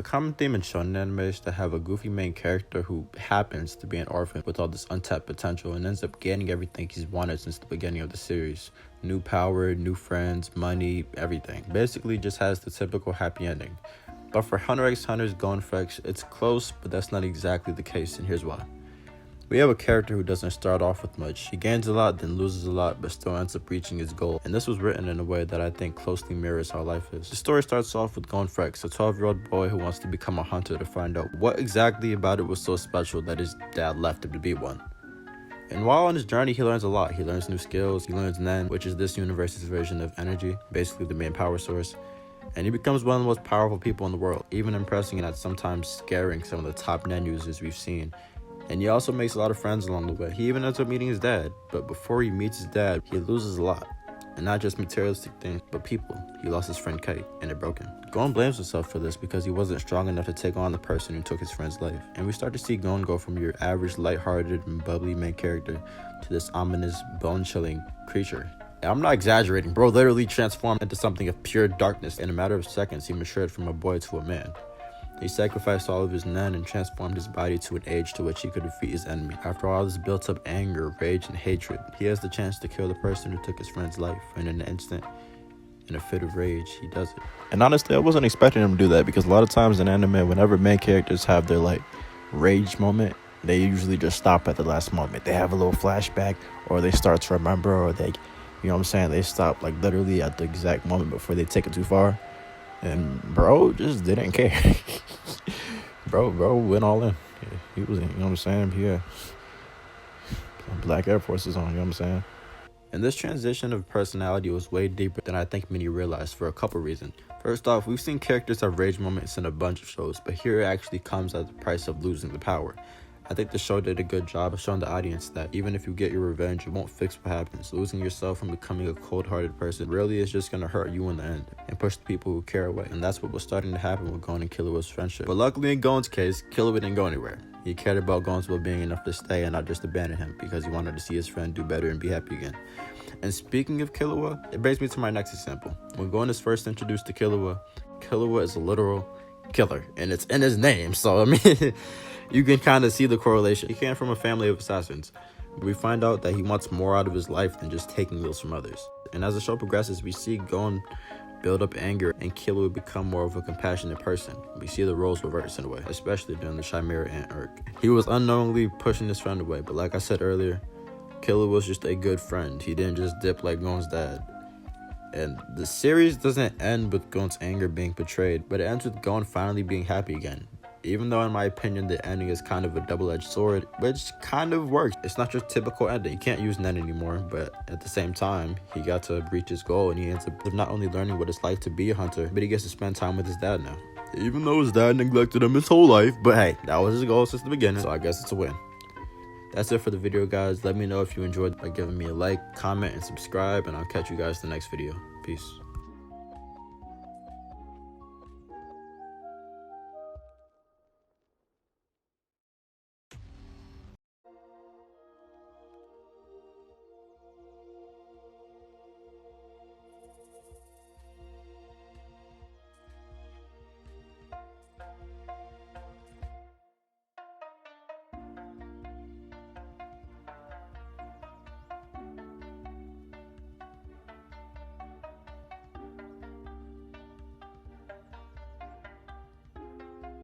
A common theme in shonen anime is to have a goofy main character who happens to be an orphan with all this untapped potential and ends up gaining everything he's wanted since the beginning of the series. New power, new friends, money, everything. Basically just has the typical happy ending. But for Hunter x Hunter's Gon Freec, it's close, but that's not exactly the case, and here's why. We have a character who doesn't start off with much. He gains a lot, then loses a lot, but still ends up reaching his goal. And this was written in a way that I think closely mirrors how life is. The story starts off with Gon Freec, a 12-year-old boy who wants to become a hunter to find out what exactly about it was so special that his dad left him to be one. And while on his journey, he learns a lot. He learns new skills, he learns Nen, which is this universe's version of energy, basically the main power source. And he becomes one of the most powerful people in the world, even impressing and at sometimes scaring some of the top Nen users we've seen. And he also makes a lot of friends along the way. He even ends up meeting his dad, but before he meets his dad, he loses a lot. And not just materialistic things, but people. He lost his friend Kite, and it broke him. Gon blames himself for this because he wasn't strong enough to take on the person who took his friend's life. And we start to see Gon go from your average, lighthearted, and bubbly main character to this ominous, bone-chilling creature. And I'm not exaggerating, bro literally transformed into something of pure darkness. In a matter of seconds, he matured from a boy to a man. He sacrificed all of his Nen and transformed his body to an age to which he could defeat his enemy. After all this built up anger, rage, and hatred, he has the chance to kill the person who took his friend's life, and in an instant, in a fit of rage, he does it. And honestly, I wasn't expecting him to do that because a lot of times in anime, whenever main characters have their rage moment, they usually just stop at the last moment. They have a little flashback, or they start to remember, or they, they stop literally at the exact moment before they take it too far. And bro just didn't care. bro went all in. Yeah, he was, yeah. Black Air Forces on, And this transition of personality was way deeper than I think many realized for a couple reasons. First off, we've seen characters have rage moments in a bunch of shows, but here it actually comes at the price of losing the power. I think the show did a good job of showing the audience that even if you get your revenge, it won't fix what happens. Losing yourself and becoming a cold-hearted person really is just going to hurt you in the end and push the people who care away. And that's what was starting to happen with Gon and Killua's friendship. But luckily in Gon's case, Killua didn't go anywhere. He cared about Gon's well-being enough to stay and not just abandon him because he wanted to see his friend do better and be happy again. And speaking of Killua, it brings me to my next example. When Gon is first introduced to Killua, Killua is a literal killer, and it's in his name, so you can kind of see the correlation. He came from a family of assassins. We find out that he wants more out of his life than just taking kills from others. And as the show progresses, we see Gon build up anger and Killua become more of a compassionate person. We see the roles reverse in a way, especially during the Chimera Ant arc. He was unknowingly pushing his friend away, but like I said earlier, Killua was just a good friend. He didn't just dip like Gon's dad. And the series doesn't end with Gon's anger being betrayed, but it ends with Gon finally being happy again. Even though in my opinion the ending is kind of a double-edged sword, which kind of works. It's not your typical ending. You can't use Nen anymore, but at the same time, he got to reach his goal and he ends up not only learning what it's like to be a hunter, but he gets to spend time with his dad now. Even though his dad neglected him his whole life, but hey, that was his goal since the beginning, so I guess it's a win. That's it for the video, guys. Let me know if you enjoyed by giving me a like, comment, and subscribe, and I'll catch you guys in the next video. Peace.